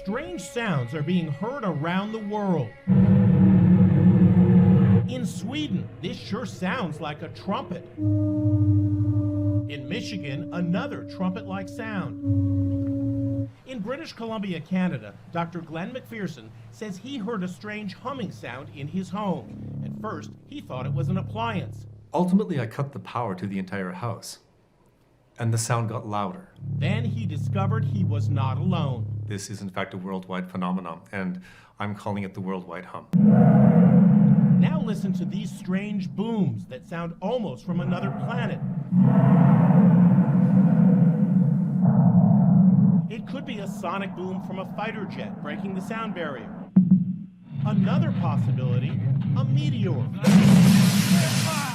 Strange sounds are being heard around the world. In Sweden, this sure sounds like a trumpet. In Michigan, another trumpet-like sound. In British Columbia, Canada, Dr. Glenn McPherson says he heard a strange humming sound in his home. At first, he thought it was an appliance. Ultimately, I cut the power to the entire house, and the sound got louder. Then he discovered he was not alone. This is in fact a worldwide phenomenon, and I'm calling it the worldwide hum. Now listen to these strange booms that sound almost from another planet. It could be a sonic boom from a fighter jet breaking the sound barrier. Another possibility, a meteor.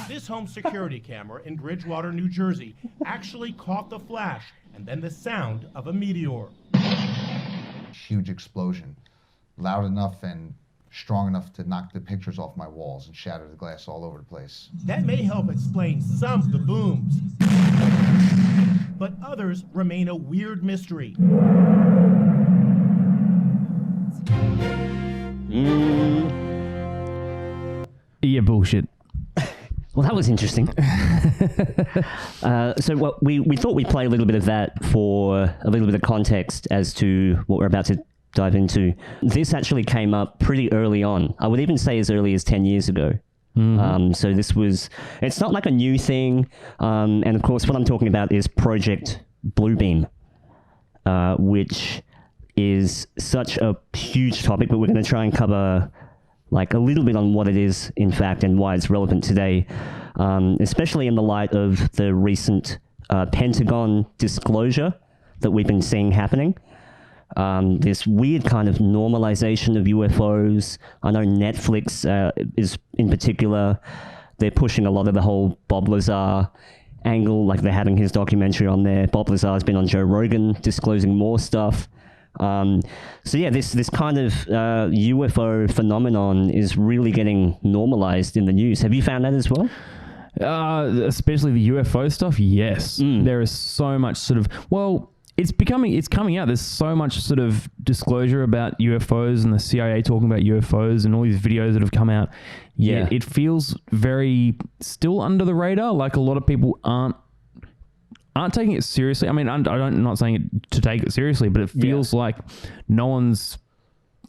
This home security camera in Bridgewater, New Jersey actually caught the flash and then the sound of a meteor. Huge explosion, loud enough and strong enough to knock the pictures off my walls and shatter the glass all over the place. That may help explain some of the booms, but others remain a weird mystery. Yeah, bullshit. Well, that was interesting. So we thought we'd play a little bit of that for a little bit of context as to what we're about to dive into. This actually came up pretty early on. I would even say as early as 10 years ago. Mm-hmm. So it's not like a new thing. And of course, what I'm talking about is Project Bluebeam, which is such a huge topic, but we're going to try and cover like a little bit on what it is, in fact, and why it's relevant today, especially in the light of the recent Pentagon disclosure that we've been seeing happening. This weird kind of normalization of UFOs. I know Netflix is, in particular, they're pushing a lot of the whole Bob Lazar angle, like they're having his documentary on there. Bob Lazar's been on Joe Rogan disclosing more stuff. So yeah, this kind of UFO phenomenon is really getting normalized in the news. Have you found that as well? Especially the UFO stuff, yes. There is so much sort of, well, it's coming out. There's so much sort of disclosure about UFOs and the CIA talking about UFOs and all these videos that have come out. Yeah, it feels very still under the radar. Like a lot of people aren't taking it seriously. I mean, I'm not saying it to take it seriously, but it feels like no one's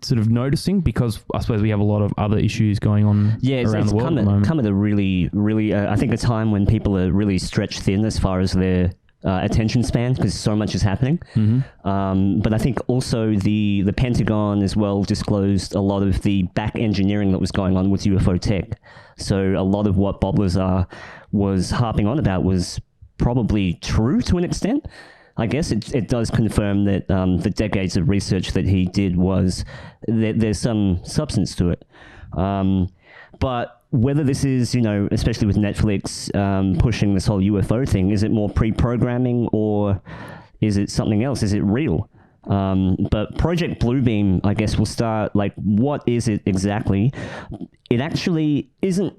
sort of noticing because I suppose we have a lot of other issues going on around the world at the moment. Come at a really, really, I think a time when people are really stretched thin as far as their attention span because so much is happening. Mm-hmm. But I think also the Pentagon as well disclosed a lot of the back engineering that was going on with UFO tech. So a lot of what Bob Lazar was harping on about was probably true to an extent. I guess it does confirm that the decades of research that he did was there's some substance to it. But whether this is, especially with Netflix pushing this whole UFO thing, is it more pre-programming or is it something else? Is it real? But Project Bluebeam, I guess we'll start, like, what is it exactly? It actually isn't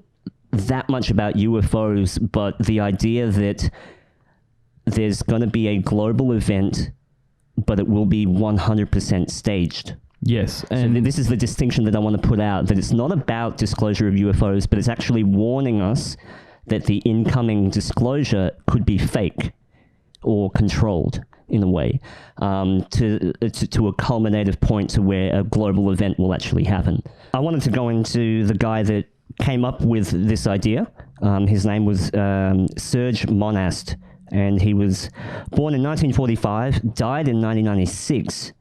that much about UFOs, but the idea that there's going to be a global event, but it will be 100% staged. Yes. And so this is the distinction that I want to put out, that it's not about disclosure of UFOs, but it's actually warning us that the incoming disclosure could be fake or controlled in a way, to a culminative point to where a global event will actually happen. I wanted to go into the guy that came up with this idea. His name was Serge Monast, and he was born in 1945, died in 1996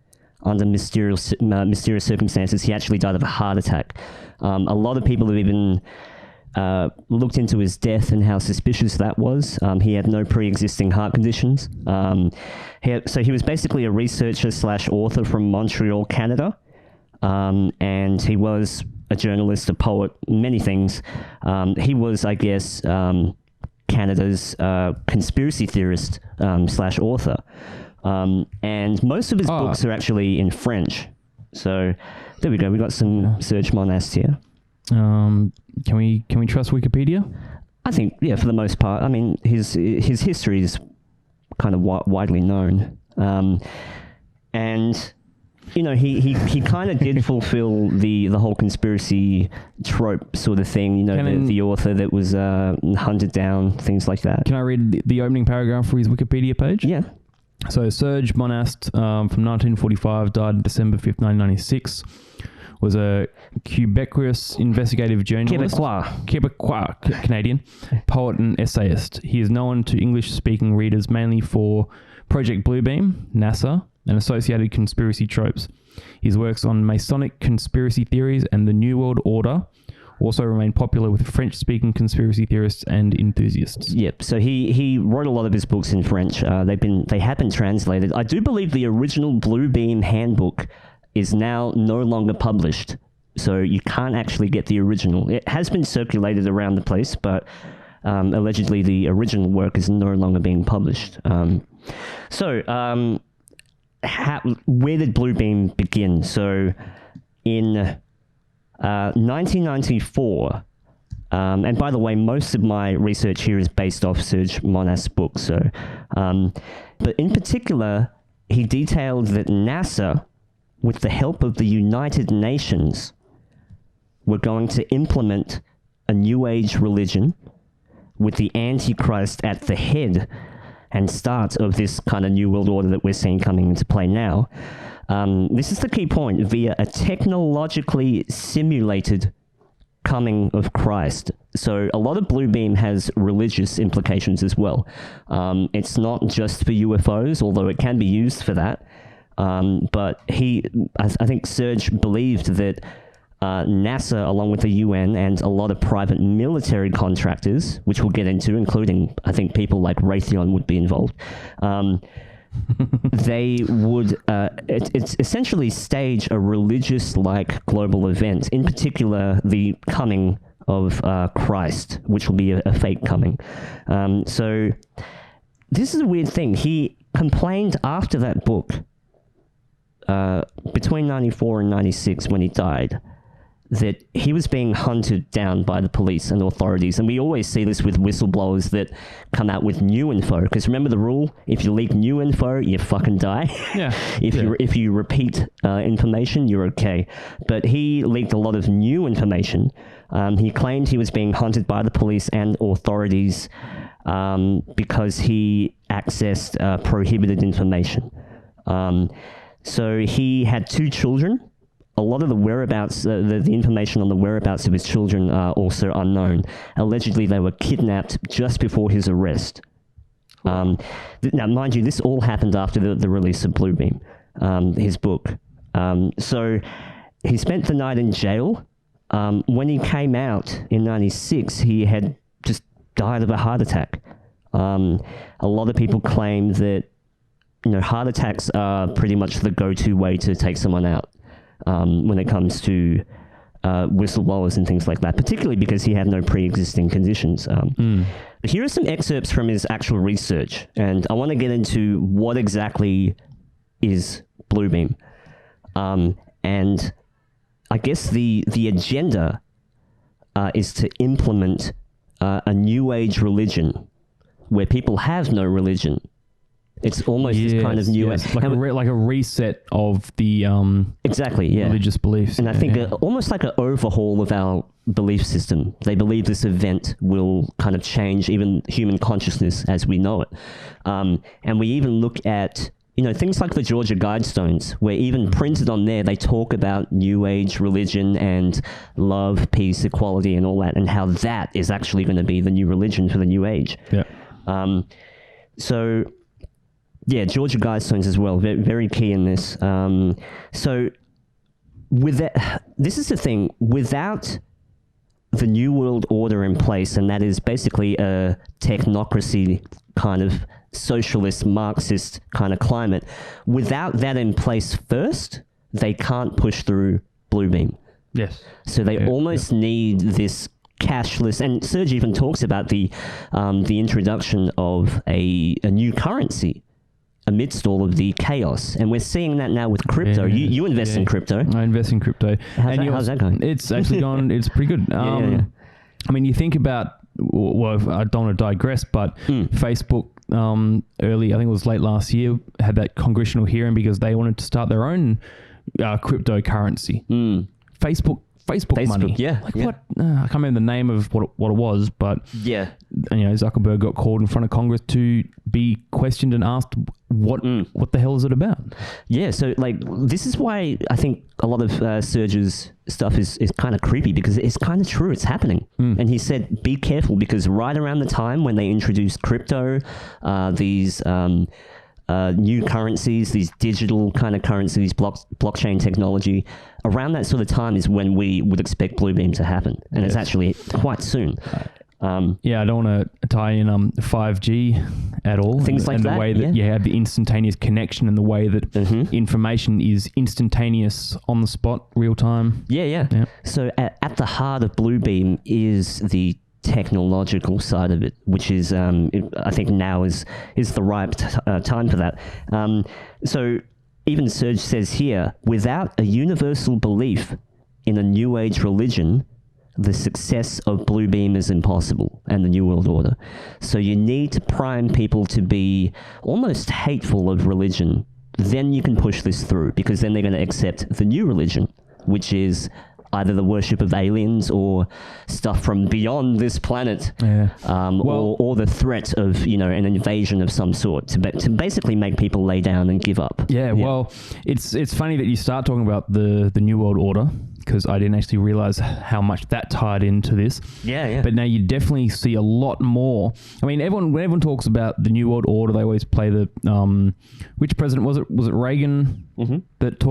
under mysterious circumstances. He actually died of a heart attack. A lot of people have even looked into his death and how suspicious that was. He had no pre-existing heart conditions. So he was basically a researcher / author from Montreal, Canada, and he was a journalist, a poet, many things. He was, I guess, Canada's conspiracy theorist / author. And most of his books are actually in French. So there we go. We got some Serge Monast here. Can we trust Wikipedia? I think, yeah, for the most part. I mean, his history is kind of widely known. And you know, he kind of did fulfill the whole conspiracy trope sort of thing. You know, the author that was hunted down, things like that. Can I read the opening paragraph for his Wikipedia page? Yeah. So Serge Monast, from 1945, died in December 5th, 1996, was a Quebecois investigative journalist. Quebecois, Canadian, poet and essayist. He is known to English-speaking readers mainly for Project Bluebeam, NASA, and associated conspiracy tropes. His works on Masonic conspiracy theories and the New World Order also remain popular with French-speaking conspiracy theorists and enthusiasts. Yep. So he wrote a lot of his books in French. They have been translated. I do believe the original Bluebeam handbook is now no longer published, so you can't actually get the original. It has been circulated around the place, but allegedly the original work is no longer being published. Where did Bluebeam begin? So in 1994, and by the way, most of my research here is based off Serge Monast's book. So, but in particular, he detailed that NASA, with the help of the United Nations, were going to implement a New Age religion with the Antichrist at the head and start of this kind of New World Order that we're seeing coming into play now. This is the key point, via a technologically simulated coming of Christ. So a lot of Bluebeam has religious implications as well. It's not just for UFOs, although it can be used for that. But I think Serge believed that NASA, along with the UN and a lot of private military contractors, which we'll get into, including, I think, people like Raytheon would be involved, they would it's essentially stage a religious-like global event, in particular the coming of Christ, which will be a fake coming. So this is a weird thing. He complained after that book, between 94 and 96 when he died, that he was being hunted down by the police and authorities. And we always see this with whistleblowers that come out with new info. Because remember the rule, if you leak new info, you fucking die. Yeah. If you repeat information, you're okay. But he leaked a lot of new information. He claimed he was being hunted by the police and authorities because he accessed prohibited information. So he had 2 children. A lot of the whereabouts, the information on the whereabouts of his children are also unknown. Allegedly, they were kidnapped just before his arrest. Now, mind you, this all happened after the release of Bluebeam, his book. So he spent the night in jail. When he came out in 96, he had just died of a heart attack. A lot of people claim that, heart attacks are pretty much the go-to way to take someone out. When it comes to whistleblowers and things like that, particularly because he had no pre-existing conditions. Here are some excerpts from his actual research, and I want to get into what exactly is Bluebeam. And I guess the agenda is to implement a New Age religion where people have no religion. It's almost this kind of new age. Like a reset of the exactly, yeah, religious beliefs. And I think almost like an overhaul of our belief system. They believe this event will kind of change even human consciousness as we know it. And we even look at, things like the Georgia Guidestones, where even printed on there, they talk about New Age religion and love, peace, equality, and all that, and how that is actually going to be the new religion for the New Age. Yeah. So... yeah, Georgia Guidestones as well, very, very key in this. So, with that, this is the thing, without the New World Order in place, and that is basically a technocracy kind of socialist, Marxist kind of climate, without that in place first, they can't push through Bluebeam. Yes. So they almost need this cashless, and Serge even talks about the introduction of a new currency amidst all of the chaos. And we're seeing that now with crypto. Yeah, you invest in crypto. I invest in crypto. How's that going? It's actually gone, it's pretty good. Yeah. I mean, you think about, well, I don't want to digress, but Facebook early, I think it was late last year, had that congressional hearing because they wanted to start their own cryptocurrency. Facebook money. yeah. What? I can't remember the name of what it was, but Zuckerberg got called in front of Congress to be questioned and asked what the hell is it about? Yeah, so like this is why I think a lot of Serge's stuff is kind of creepy, because it's kind of true, it's happening. And he said, be careful, because right around the time when they introduced crypto, these new currencies, these digital kind of currencies, blockchain technology, around that sort of time is when we would expect Bluebeam to happen. And it's actually quite soon. I don't want to tie in 5G at all. Things like and that, the way that you have the instantaneous connection, and the way that information is instantaneous, on the spot, real time. Yeah. So at the heart of Bluebeam is the technological side of it, which is I think now is the ripe time for that. So even Serge says here, without a universal belief in a new age religion, the success of Bluebeam is impossible, and the New World Order. So you need to prime people to be almost hateful of religion. Then you can push this through, because then they're going to accept the new religion, which is either the worship of aliens or stuff from beyond this planet, or the threat of an invasion of some sort to basically make people lay down and give up. Well, it's funny that you start talking about the New World Order, because I didn't actually realize how much that tied into this. But now you definitely see a lot more. I mean, when everyone talks about the New World Order, they always play the which president was it? Was it Reagan that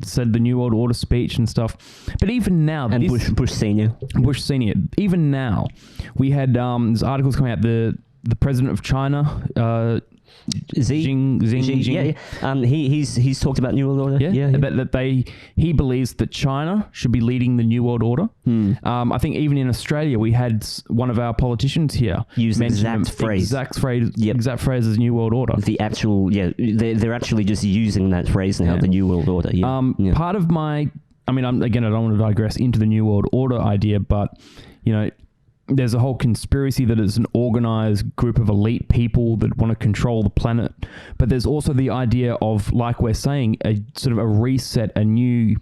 said the New World Order speech and stuff? But even now, and Bush Senior. Even now, we had there's articles coming out. The president of China. Xi Jinping. He's talked about New World Order. That he believes that China should be leading the New World Order. I think even in Australia, we had one of our politicians here use the exact phrase as New World Order. The actual they're actually just using that phrase now, the New World Order. Part of my, I don't want to digress into the New World Order idea, but there's a whole conspiracy that it's an organized group of elite people that want to control the planet. But there's also the idea of, like we're saying, a sort of a reset, a new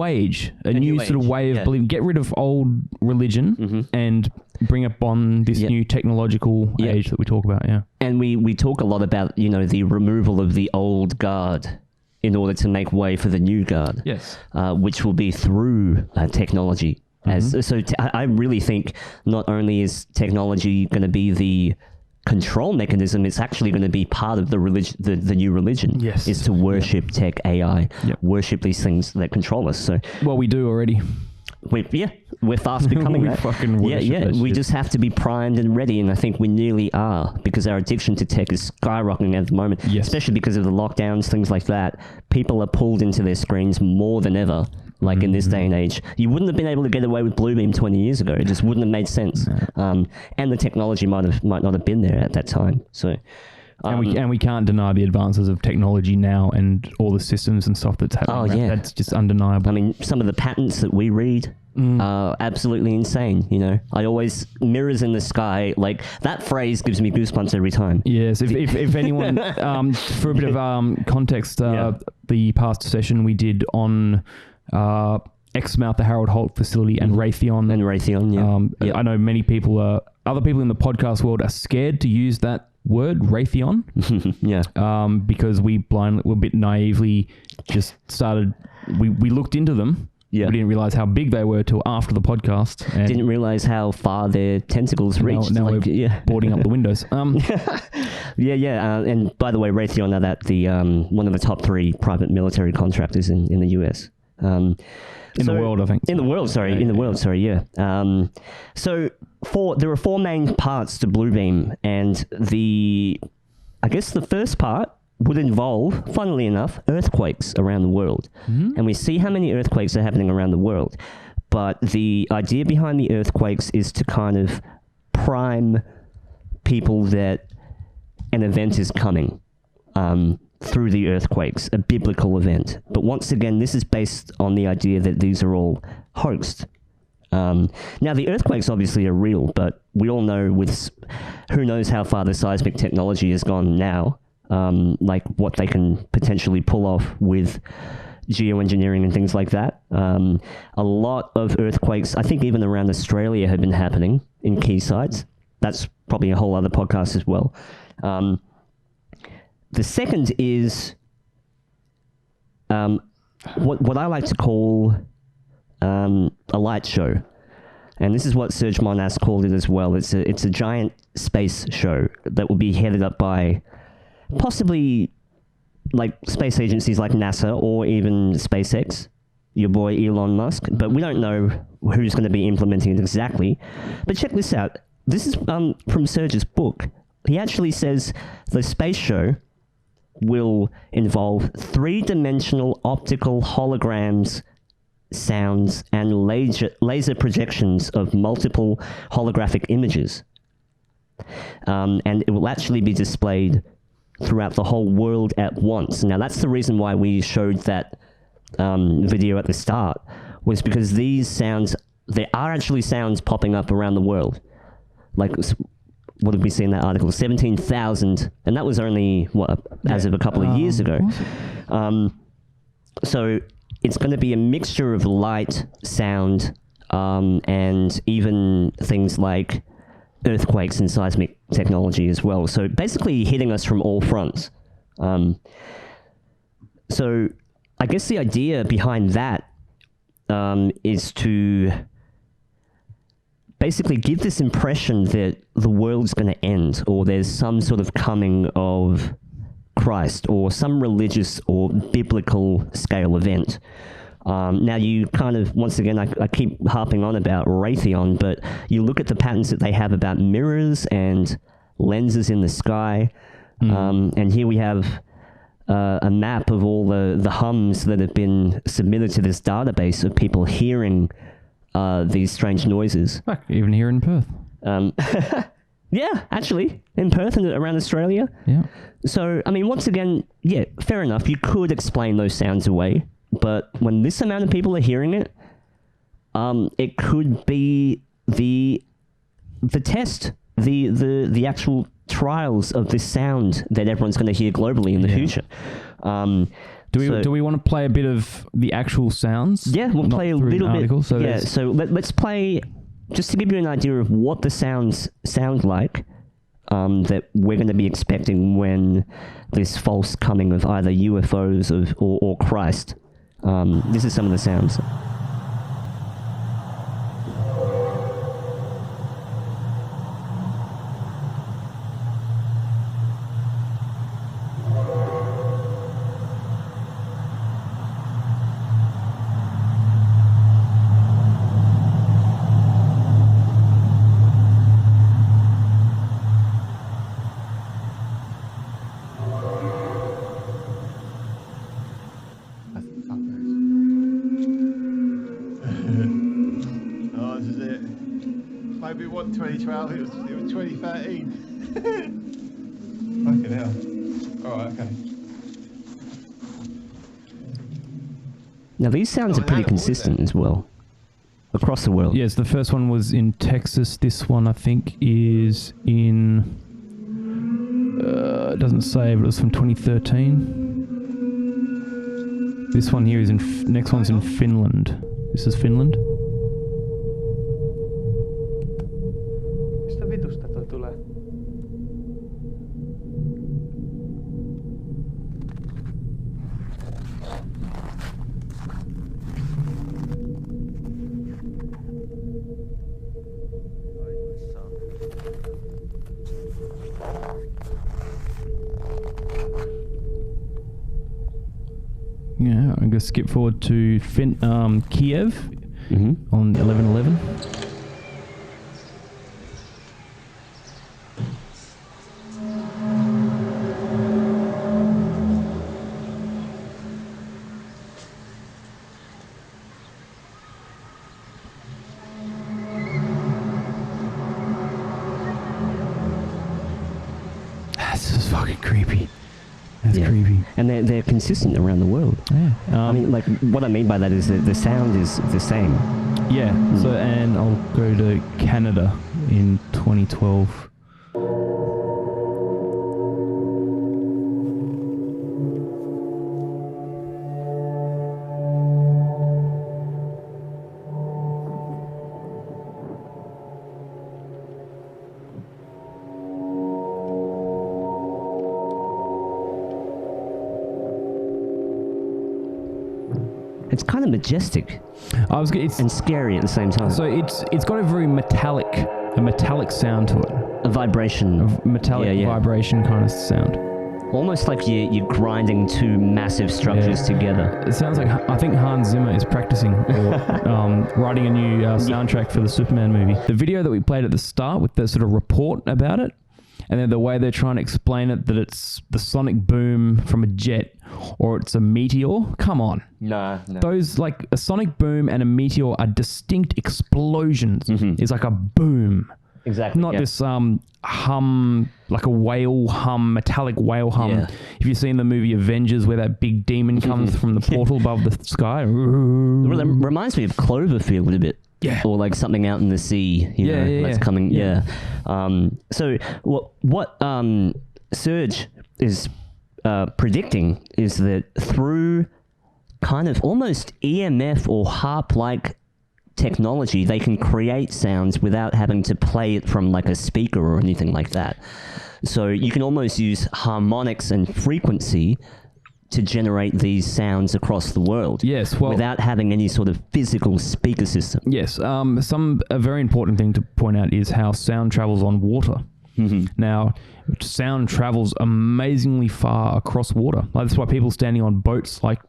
age, a new sort of way of believing. Get rid of old religion and bring up on this new technological age that we talk about. And we talk a lot about, the removal of the old guard in order to make way for the new guard. Which will be through technology. I really think not only is technology going to be the control mechanism, it's actually going to be part of the religion, the new religion. Is to worship tech, AI, worship these things that control us. So, well, we do already. We're fast becoming that. We just have to be primed and ready, and I think we nearly are, because our addiction to tech is skyrocketing at the moment, especially because of the lockdowns, things like that. People are pulled into their screens more than ever. Like in this day and age, you wouldn't have been able to get away with Bluebeam 20 years ago. It just wouldn't have made sense. And the technology might not have been there at that time. So, and we can't deny the advances of technology now and all the systems and stuff that's happening. That's just undeniable. I mean, some of the patents that we read are absolutely insane. I always, mirrors in the sky, like that phrase gives me goosebumps every time. Yes, if anyone, for a bit of context, the past session we did on Exmouth, the Harold Holt facility, and Raytheon. I know many people, other people in the podcast world are scared to use that word, Raytheon. Because we a bit naively just started, we looked into them. We didn't realize how big they were till after the podcast. And didn't realize how far their tentacles reached. Now we're boarding up the windows. And by the way, Raytheon are the one of the top 3 private military contractors in the US. In the world, I think. In the world, sorry. So there are 4 main parts to Bluebeam, and I guess the first part would involve, funnily enough, earthquakes around the world. And we see how many earthquakes are happening around the world. But the idea behind the earthquakes is to kind of prime people that an event is coming. Through the earthquakes, a biblical event. But once again, this is based on the idea that these are all hoaxed. Now, the earthquakes obviously are real, but we all know who knows how far the seismic technology has gone now, like what they can potentially pull off with geoengineering and things like that. A lot of earthquakes, I think even around Australia, have been happening in key sites. That's probably a whole other podcast as well. The second is what I like to call a light show. And this is what Serge Monast called it as well. It's a giant space show that will be headed up by possibly like space agencies like NASA or even SpaceX, your boy Elon Musk. But we don't know who's going to be implementing it exactly. But check this out. This is from Serge's book. He actually says the space show will involve three-dimensional optical holograms, sounds, and laser projections of multiple holographic images. And it will actually be displayed throughout the whole world at once. Now, that's the reason why we showed that video at the start, was because these sounds, there are actually sounds popping up around the world. Like, what did we see in that article? 17,000, and that was only, as of a couple of years ago. So it's going to be a mixture of light, sound, and even things like earthquakes and seismic technology as well. So basically hitting us from all fronts. So I guess the idea behind that is to basically give this impression that the world's going to end, or there's some sort of coming of Christ, or some religious or biblical scale event. Now, you kind of, once again, I keep harping on about Raytheon, but you look at the patterns that they have about mirrors and lenses in the sky, and here we have a map of all the hums that have been submitted to this database of people hearing these strange noises. Fuck, even here in Perth. Yeah, actually, in Perth and around Australia. Yeah. So, I mean, once again, yeah, fair enough. You could explain those sounds away, but when this amount of people are hearing it, it could be the test, the actual trials of this sound that everyone's going to hear globally in the future. Do we want to play a bit of the actual sounds? Yeah, we'll play a little bit. So yeah, so let's play, just to give you an idea of what the sounds sound like, that we're going to be expecting when this false coming of either UFOs or Christ. This is some of the sounds. Oh, this is it. Maybe it wasn't 2012, it was 2013. Fucking hell. Alright, okay. Now, these sounds are pretty consistent as well, across the world. Yes, the first one was in Texas. This one, I think, is in... it doesn't say, but it was from 2013. This one here is in... next one's in Finland. This is Finland. Mistä vitusta toi tulee? Yeah, I'm going to skip forward to Kiev on 11/11. That's just fucking creepy. That's creepy. And they're consistent around the world. Yeah. I mean, like, what I mean by that is that the sound is the same. Yeah. So, and I'll go to Canada in 2012. It's kind of majestic It's and scary at the same time. so it's got a very metallic sound to it. A vibration. Metallic vibration kind of sound. Almost like you're grinding two massive structures together. It sounds like, I think Hans Zimmer is practicing or writing a new soundtrack for the Superman movie. The video that we played at the start with the sort of report about it, and then the way they're trying to explain it, that it's the sonic boom from a jet or it's a meteor. Come on. No. Those, like a sonic boom and a meteor are distinct explosions. It's like a boom. Exactly. Not this hum, like a whale hum, metallic whale hum. Yeah. If you've seen the movie Avengers where that big demon comes from the portal above the sky. It reminds me of Cloverfield a bit. Yeah. Or like something out in the sea, you know, that's coming. Yeah. So what Serge is predicting is that through kind of almost EMF or harp-like technology, they can create sounds without having to play it from like a speaker or anything like that. So you can almost use harmonics and frequency to generate these sounds across the world. Yes, well, without having any sort of physical speaker system. Yes, a very important thing to point out is how sound travels on water. Now, sound travels amazingly far across water. Like, that's why people standing on boats like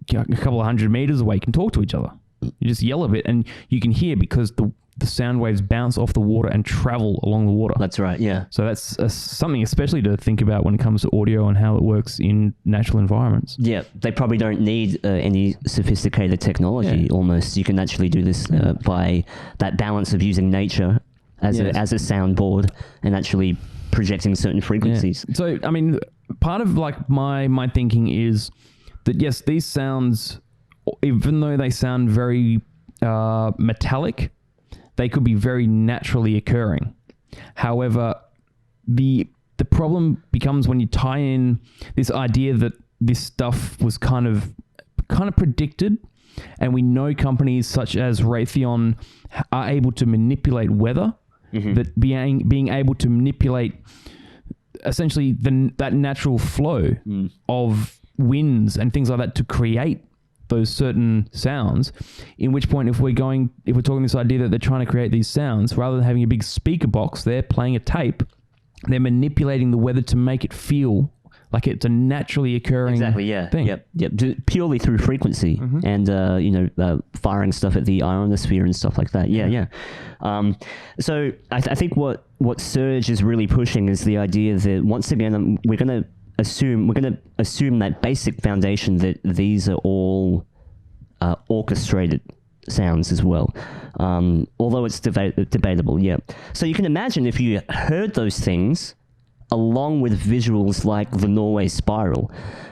a couple of 100 meters away can talk to each other. You just yell a bit and you can hear because the sound waves bounce off the water and travel along the water. That's right, yeah. So that's something especially to think about when it comes to audio and how it works in natural environments. Yeah, they probably don't need any sophisticated technology almost. You can actually do this by that balance of using nature as a soundboard and actually projecting certain frequencies. Yeah. So, I mean, part of like my thinking is that yes, these sounds, even though they sound very metallic, they could be very naturally occurring. However, the problem becomes when you tie in this idea that this stuff was kind of predicted, and we know companies such as Raytheon are able to manipulate weather, that being able to manipulate essentially that natural flow of winds and things like that to create those certain sounds, in which point if we're talking this idea that they're trying to create these sounds, rather than having a big speaker box, they're playing a tape, they're manipulating the weather to make it feel like it's a naturally occurring thing. Yep. Purely through frequency and firing stuff at the ionosphere and stuff like that. So I think what Serge is really pushing is the idea that once again we're going to assume that basic foundation that these are all orchestrated sounds as well, although it's debatable. So you can imagine if you heard those things along with visuals like the Norway Spiral.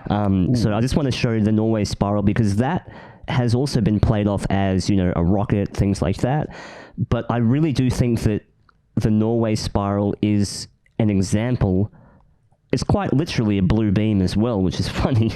So I just want to show you the Norway Spiral because that has also been played off as, a rocket, things like that. But I really do think that the Norway Spiral is an example. It's quite literally a blue beam as well, which is funny.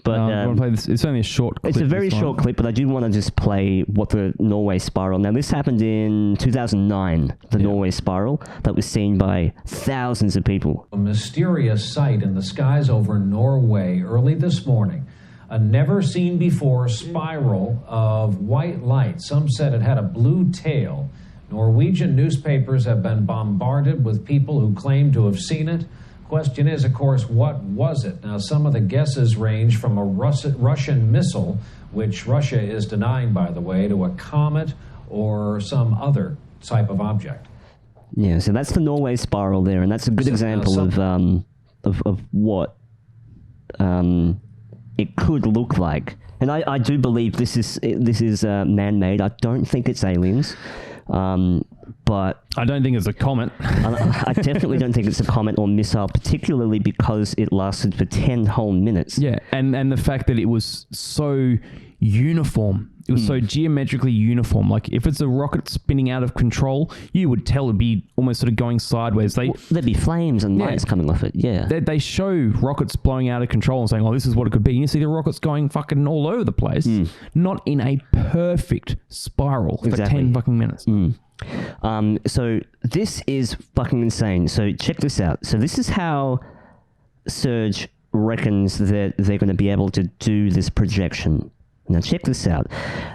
But want to play this? It's only a short clip. It's a very short clip, but I do want to just play what the Norway Spiral. Now, this happened in 2009, the Norway Spiral, that was seen by thousands of people. A mysterious sight in the skies over Norway early this morning. A never-seen-before spiral of white light. Some said it had a blue tail. Norwegian newspapers have been bombarded with people who claim to have seen it. Question is, of course, what was it? Now, some of the guesses range from a Russian missile, which Russia is denying, by the way, to a comet or some other type of object. Yeah, so that's the Norway Spiral there, and that's a good example of what it could look like. And I do believe this is man-made. I don't think it's aliens. But I don't think it's a comet. I definitely don't think it's a comet or missile, particularly because it lasted for 10 whole minutes. Yeah, and the fact that it was so uniform. It was so geometrically uniform. Like, if it's a rocket spinning out of control, you would tell it'd be almost sort of going sideways. There'd be flames and lights coming off it, They show rockets blowing out of control and saying, oh, this is what it could be. And you see the rockets going fucking all over the place. Not in a perfect spiral for 10 fucking minutes. So this is fucking insane. So check this out. So this is how Serge reckons that they're going to be able to do this projection. Now check this out.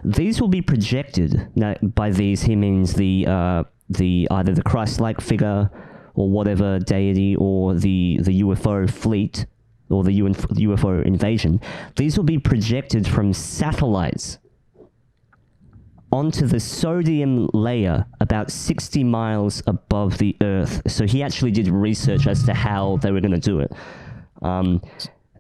These will be projected. Now by these he means the either the Christ-like figure or whatever deity or the UFO fleet or the UFO invasion. These will be projected from satellites onto the sodium layer about 60 miles above the Earth. So he actually did research as to how they were going to do it.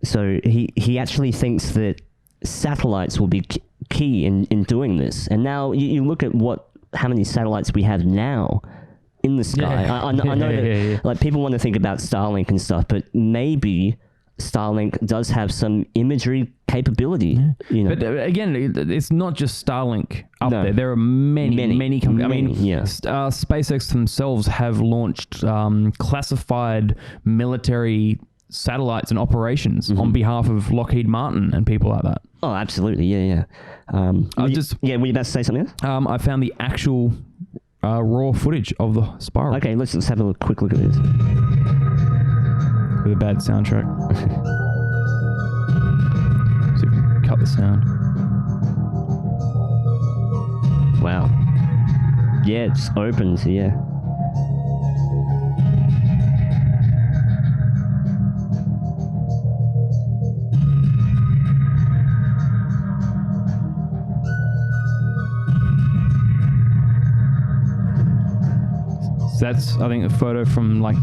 So he actually thinks that satellites will be key in doing this. And now you look at how many satellites we have now in the sky. Yeah. I know that like people want to think about Starlink and stuff, but maybe Starlink does have some imagery capability. You know. But again, it's not just Starlink up No. there. There are many companies. I mean, yeah. SpaceX themselves have launched classified military satellites and operations on behalf of Lockheed Martin and people like that. Oh, absolutely. Yeah. Were you about to say something else? I found the actual raw footage of the spiral. Okay, let's have a quick look at this. With a bad soundtrack. See if we can cut the sound. Wow. Yeah, it just opens, yeah. So that's, I think, a photo from like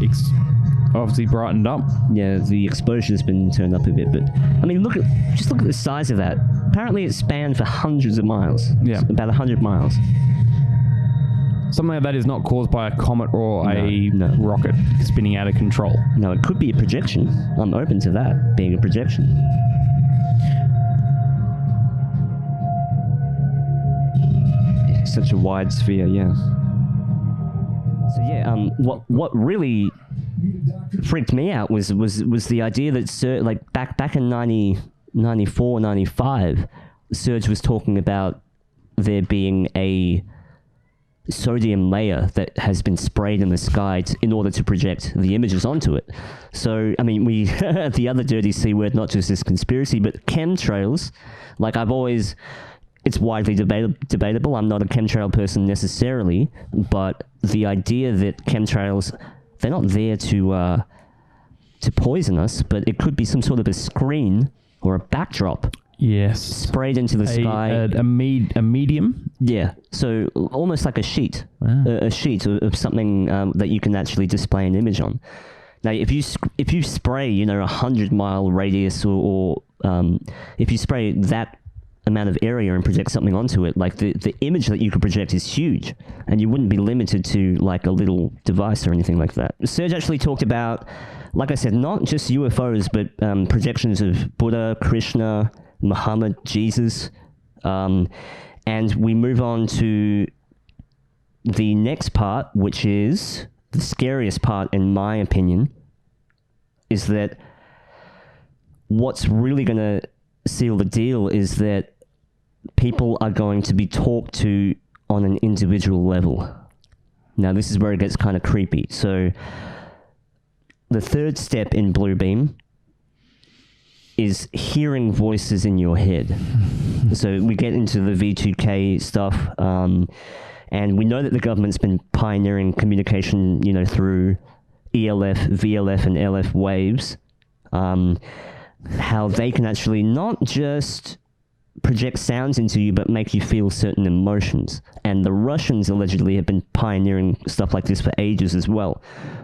obviously brightened up. Yeah, the exposure's been turned up a bit, but I mean, just look at the size of that. Apparently, it spanned for hundreds of miles. Yeah, about 100 miles. Something like that is not caused by a comet or a rocket spinning out of control. No, it could be a projection. I'm open to that being a projection. It's such a wide sphere, yeah. So yeah, what really freaked me out was the idea that like back in 94, 95, Serge was talking about there being a sodium layer that has been sprayed in the sky in order to project the images onto it. So, I mean, the other dirty C word, not just this conspiracy, but chemtrails, like it's widely debatable. I'm not a chemtrail person necessarily, but the idea that chemtrails, they're not there to poison us, but it could be some sort of a screen or a backdrop. Yes. Sprayed into the sky. A medium? Yeah. So almost like a sheet. Wow. A sheet of something that you can actually display an image on. Now, if you spray, 100-mile radius or if you spray that amount of area and project something onto it, like the image that you could project is huge, and you wouldn't be limited to like a little device or anything like that. Serge actually talked about, like I said, not just UFOs, but projections of Buddha, Krishna, Muhammad, Jesus, and we move on to the next part, which is the scariest part, in my opinion, is that what's really going to seal the deal is that people are going to be talked to on an individual level. Now, this is where it gets kind of creepy. So, the third step in Bluebeam is hearing voices in your head. So, we get into the V2K stuff, and we know that the government's been pioneering communication, through ELF, VLF, and LF waves. How they can actually not just project sounds into you, but make you feel certain emotions. And the Russians allegedly have been pioneering stuff like this for ages as well.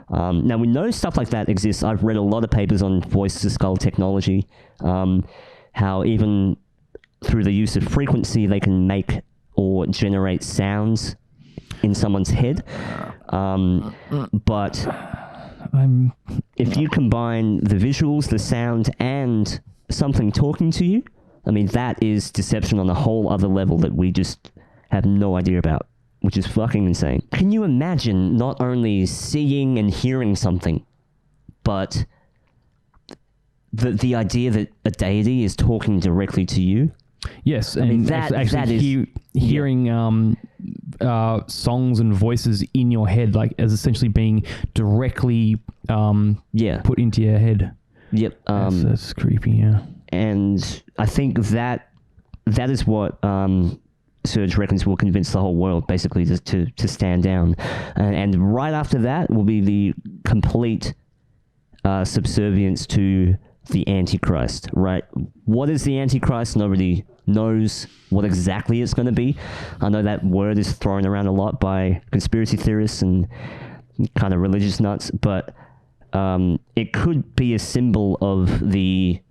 Now, we know stuff like that exists. I've read a lot of papers on voice-to-skull technology, how even through the use of frequency, they can make or generate sounds in someone's head. But if you combine the visuals, the sound, and something talking to you, I mean, that is deception on a whole other level that we just have no idea about, which is fucking insane. Can you imagine not only seeing and hearing something, but the idea that a deity is talking directly to you? Yes, and that is hearing songs and voices in your head, like as essentially being directly put into your head. Yep. That's creepy, yeah. And I think that that is what Serge reckons will convince the whole world, basically, to stand down. And right after that will be the complete subservience to the Antichrist, right? What is the Antichrist? Nobody knows what exactly it's going to be. I know that word is thrown around a lot by conspiracy theorists and kind of religious nuts, but it could be a symbol of the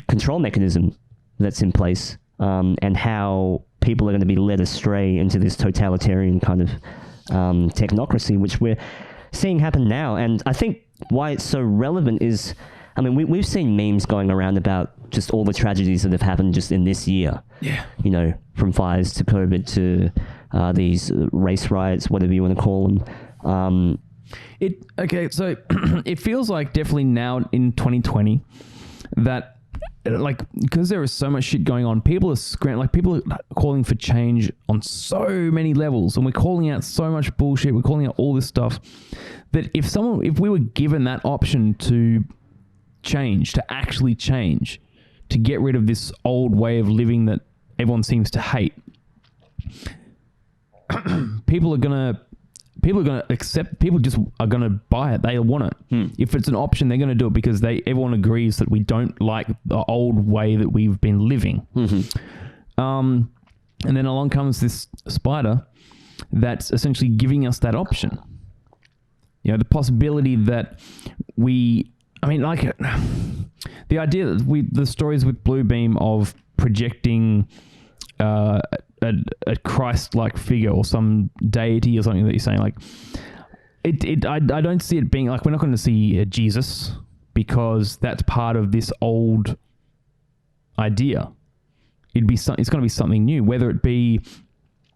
control mechanism that's in place, and how people are going to be led astray into this totalitarian kind of technocracy, which we're seeing happen now. And I think why it's so relevant is, I mean, we've seen memes going around about just all the tragedies that have happened just in this year. Yeah. You know, from fires to COVID to these race riots, whatever you want to call them. So it feels like definitely now in 2020 that, like, because there is so much shit going on, people are calling for change on so many levels, and we're calling out so much bullshit, we're calling out all this stuff, that if we were given that option to change, to actually change, to get rid of this old way of living that everyone seems to hate, people are gonna accept. People just are gonna buy it. They want it. If it's an option, they're gonna do it because everyone agrees that we don't like the old way that we've been living. And then along comes this spider that's essentially giving us that option. You know, the possibility that the idea that the stories with Bluebeam of projecting a Christ-like figure or some deity or something that you're saying, like, I don't see it being like, we're not going to see Jesus, because that's part of this old idea. It's going to be something new, whether it be,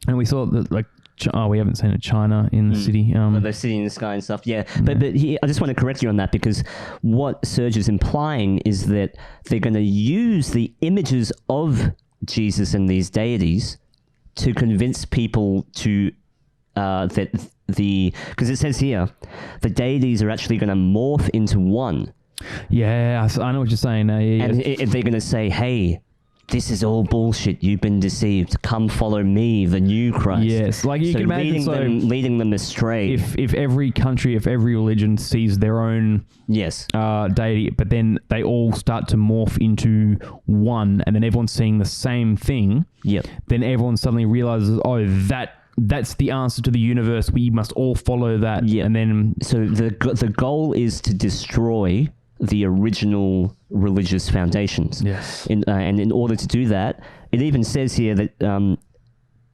and we saw that, like, we haven't seen it, China in the city. The city in the sky and stuff, yeah. But I just want to correct you on that, because what Serge is implying is that they're going to use the images of Jesus and these deities to convince people to because it says here the deities are actually going to morph into one. Yeah, I know what you're saying. And they're going to say, hey, this is all bullshit. You've been deceived. Come follow me, the new Christ. Yes, like you can imagine leading them astray. If every country, if every religion sees their own deity, but then they all start to morph into one, and then everyone's seeing the same thing. Yep. Then everyone suddenly realizes, oh, that's the answer to the universe. We must all follow that. Yeah. And then so the goal is to destroy the original religious foundations. Yes. And in order to do that, it even says here that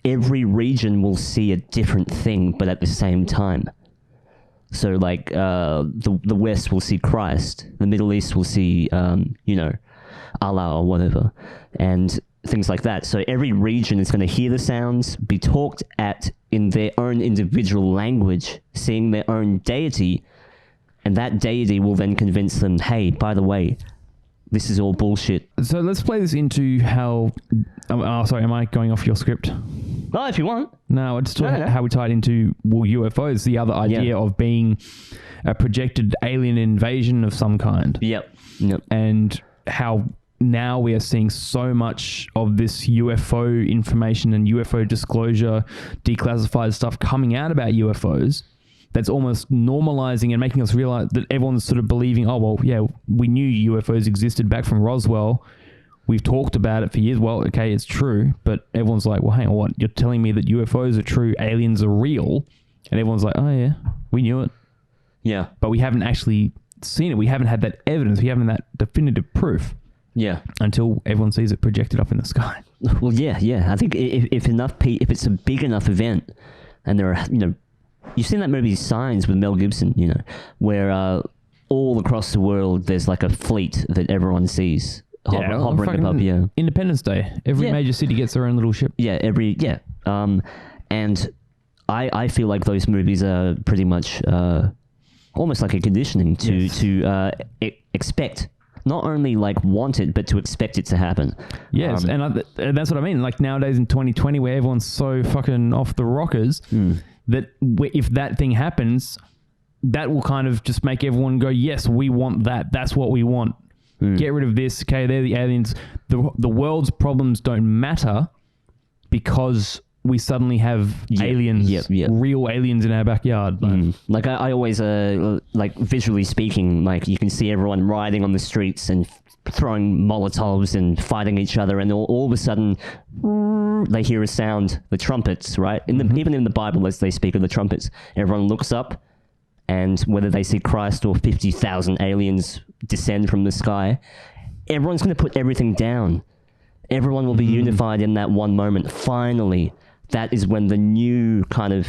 every region will see a different thing, but at the same time. So, like, the West will see Christ, the Middle East will see, Allah or whatever, and things like that. So every region is going to hear the sounds, be talked at in their own individual language, seeing their own deity, and that deity will then convince them, hey, by the way, this is all bullshit. So let's play this into how... sorry, am I going off your script? Well, if you want. No, it's how we tie it into UFOs, the other idea of being a projected alien invasion of some kind. Yep. And how now we are seeing so much of this UFO information and UFO disclosure, declassified stuff coming out about UFOs, that's almost normalizing and making us realize that everyone's sort of believing, oh, well, yeah, we knew UFOs existed back from Roswell. We've talked about it for years. Well, okay, it's true. But everyone's like, well, hang on, what? You're telling me that UFOs are true, aliens are real? And everyone's like, oh, yeah, we knew it. Yeah. But we haven't actually seen it. We haven't had that evidence. We haven't that definitive proof. Yeah. Until everyone sees it projected up in the sky. Well, yeah. I think if it's a big enough event, and there are, you've seen that movie Signs with Mel Gibson, where all across the world there's like a fleet that everyone sees hovering above. Yeah, Independence Day. Every major city gets their own little ship. And I feel like those movies are pretty much almost like a conditioning to expect. Not only like want it, but to expect it to happen. Yes, and that's what I mean. Like nowadays in 2020, where everyone's so fucking off the rockers, that if that thing happens, that will kind of just make everyone go, yes, we want that. That's what we want. Get rid of this. Okay, they're the aliens. The world's problems don't matter because we suddenly have aliens, real aliens in our backyard. Like I always, like visually speaking, like you can see everyone riding on the streets and throwing Molotovs and fighting each other, and all of a sudden they hear a sound, the trumpets, right? Even in the Bible, as they speak of the trumpets, everyone looks up, and whether they see Christ or 50,000 aliens descend from the sky, everyone's going to put everything down. Everyone will be unified in that one moment. Finally, that is when the new kind of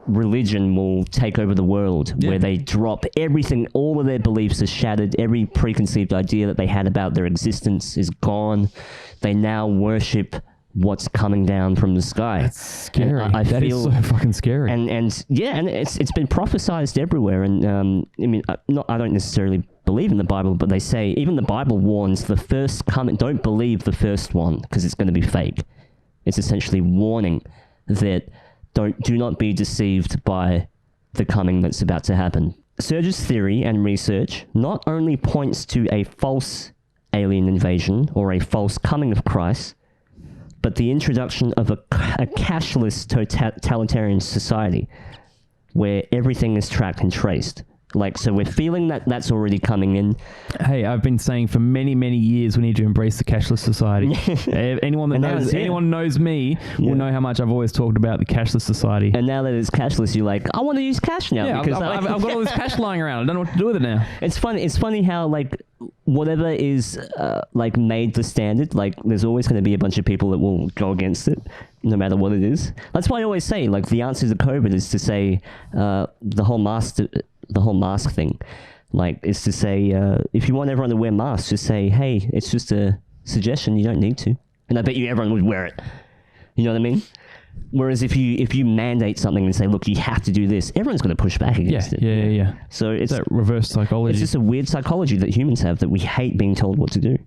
religion will take over the world, where they drop everything, all of their beliefs are shattered, every preconceived idea that they had about their existence is gone. They now worship what's coming down from the sky. That's scary. That is so fucking scary. And it's been prophesized everywhere. And I mean, I don't necessarily believe in the Bible, but they say even the Bible warns the first coming. Don't believe the first one because it's going to be fake. It's essentially warning that do not be deceived by the coming that's about to happen. Serge's theory and research not only points to a false alien invasion or a false coming of Christ, but the introduction of a cashless totalitarian society where everything is tracked and traced. Like, so we're feeling that that's already coming in. Hey, I've been saying for many, many years we need to embrace the cashless society. Anyone knows me will know how much I've always talked about the cashless society. And now that it's cashless, you're like, I want to use cash now. Yeah, because I've got all this cash lying around. I don't know what to do with it now. It's funny how, like, whatever is, like, made the standard, like, there's always going to be a bunch of people that will go against it, no matter what it is. That's why I always say, like, the answer to COVID is to say the whole mask thing, like, is to say, if you want everyone to wear masks, just say, hey, it's just a suggestion, you don't need to. And I bet you everyone would wear it. You know what I mean? Whereas if you mandate something and say, look, you have to do this, everyone's going to push back against it. Yeah. So it's that reverse psychology. It's just a weird psychology that humans have, that we hate being told what to do.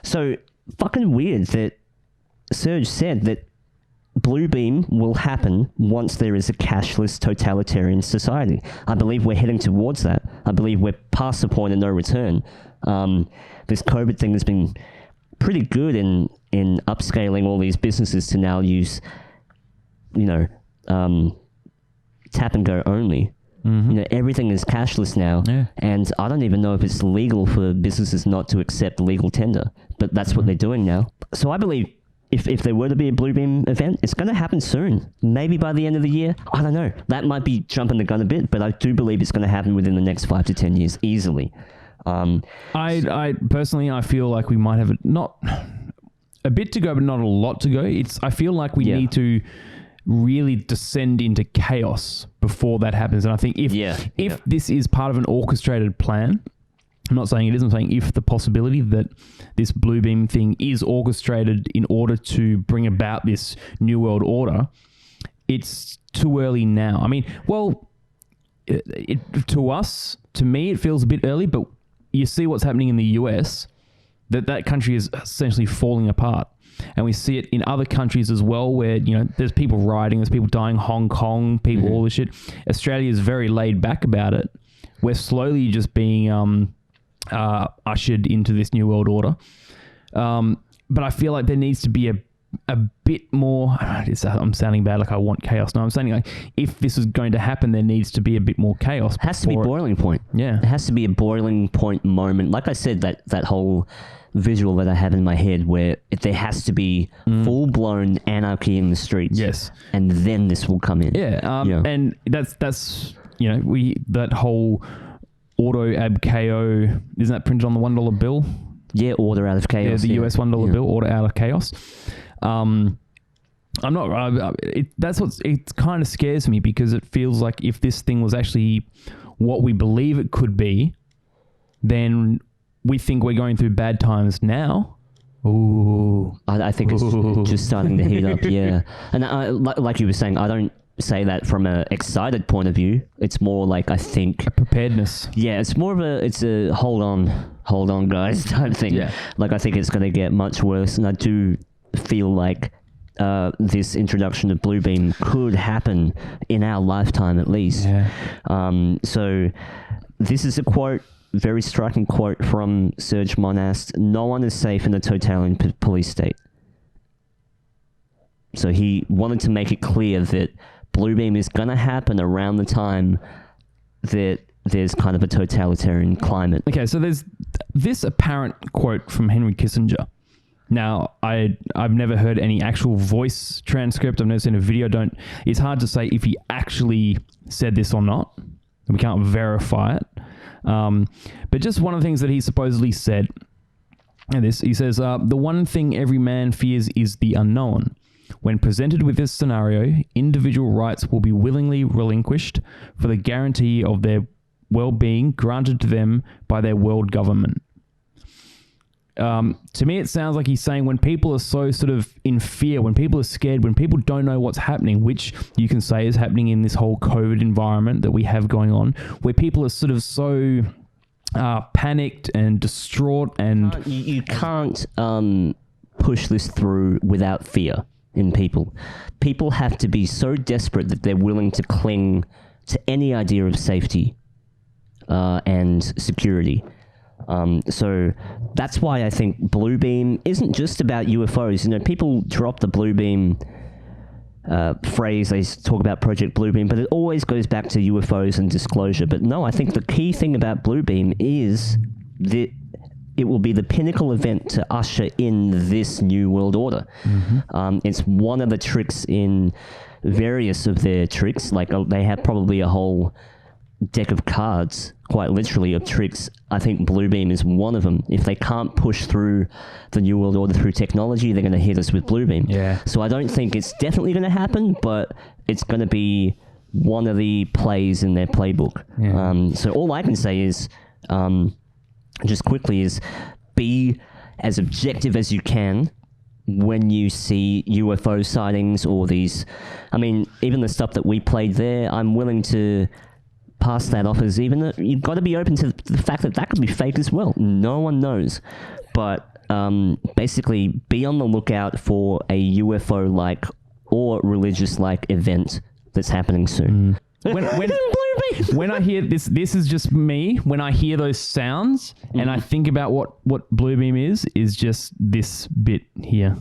So fucking weird that Serge said that Bluebeam will happen once there is a cashless totalitarian society. I believe we're heading towards that. I believe we're past the point of no return. This COVID thing has been pretty good in upscaling all these businesses to now use, tap and go only. Everything is cashless now, and I don't even know if it's legal for businesses not to accept legal tender, but that's what they're doing now. So I believe if there were to be a Bluebeam event, it's going to happen soon. Maybe by the end of the year. I don't know. That might be jumping the gun a bit, but I do believe it's going to happen within the next 5 to 10 years, easily. I personally, I feel like we might have not a bit to go, but not a lot to go. I feel like we need to really descend into chaos before that happens. And I think if this is part of an orchestrated plan, I'm not saying it isn't, I'm saying if the possibility that this Bluebeam thing is orchestrated in order to bring about this new world order, it's too early now. I mean, well, to me, it feels a bit early, but you see what's happening in the US, that country is essentially falling apart. And we see it in other countries as well, where, there's people rioting, there's people dying, Hong Kong, people, all this shit. Australia is very laid back about it. We're slowly just being ushered into this new world order. But I feel like there needs to be a bit more. I'm sounding bad, like I want chaos. No, I'm saying, like, if this is going to happen, there needs to be a bit more chaos. It has to be boiling point. Yeah. It has to be a boiling point moment. Like I said, that whole visual that I have in my head where there has to be full-blown anarchy in the streets. Yes. And then this will come in. Yeah. And that's that whole auto ab KO, isn't that printed on the $1 bill? Yeah, order out of chaos. Yeah, the US $1 bill, order out of chaos. It kind of scares me, because it feels like if this thing was actually what we believe it could be, then we think we're going through bad times now. Ooh. I think it's just starting to heat up, yeah. And like you were saying, I don't say that from an excited point of view. It's more like, I think, a preparedness. Yeah, it's more of a hold on guys type thing. Yeah. Like, I think it's going to get much worse, and I do feel like this introduction of Bluebeam could happen in our lifetime at least. Yeah. So this is a quote very striking quote from Serge Monast: "No one is safe in a totalitarian police state." So he wanted to make it clear that Bluebeam is going to happen around the time that there's kind of a totalitarian climate. Okay, so there's this apparent quote from Henry Kissinger. Now, I've never heard any actual voice transcript. I've never seen a video. It's hard to say if he actually said this or not. We can't verify it. But just one of the things that he supposedly said, and he says, the one thing every man fears is the unknown. When presented with this scenario, individual rights will be willingly relinquished for the guarantee of their well-being granted to them by their world government. To me, it sounds like he's saying when people are so sort of in fear, when people are scared, when people don't know what's happening, which you can say is happening in this whole COVID environment that we have going on, where people are sort of so panicked and distraught, and you can't push this through without fear in people. People have to be so desperate that they're willing to cling to any idea of safety and security. So that's why I think Bluebeam isn't just about UFOs. You know, people drop the Bluebeam phrase, they talk about Project Bluebeam, but it always goes back to UFOs and disclosure. But no, I think the key thing about Bluebeam is that it will be the pinnacle event to usher in this new world order. Mm-hmm. It's one of the tricks in various of their tricks. Like they have probably a whole deck of cards, quite literally, of tricks. I think Bluebeam is one of them. If they can't push through the new world order through technology, they're going to hit us with Bluebeam. Yeah. So I don't think it's definitely going to happen, but it's going to be one of the plays in their playbook. Yeah. So all I can say is, just quickly, is be as objective as you can when you see UFO sightings or these, I mean, even the stuff that we played there, I'm willing to pass that off as even, you've got to be open to the fact that that could be fake as well. No one knows. But basically, be on the lookout for a UFO-like or religious-like event that's happening soon. When I hear this is just me. When I hear those sounds and I think about what Bluebeam is just this bit here.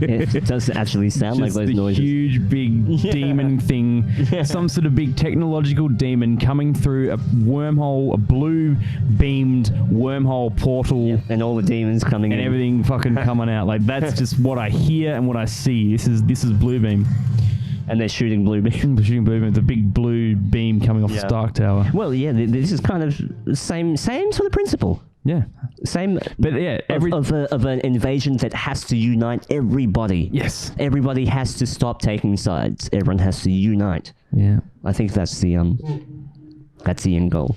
It does actually sound like those noises. Huge, big demon thing. Some sort of big technological demon coming through a wormhole, a blue-beamed wormhole portal. Yep. And all the demons coming in. And everything fucking coming out. Like, that's just what I hear and what I see. This is Bluebeam. And they're shooting Bluebeam. They're shooting Bluebeam. It's a big blue beam coming off the Stark Tower. Well, yeah, this is kind of the same sort of principle. Yeah. Same, but yeah, of an invasion that has to unite everybody. Yes. Everybody has to stop taking sides. Everyone has to unite. Yeah. I think that's the end goal.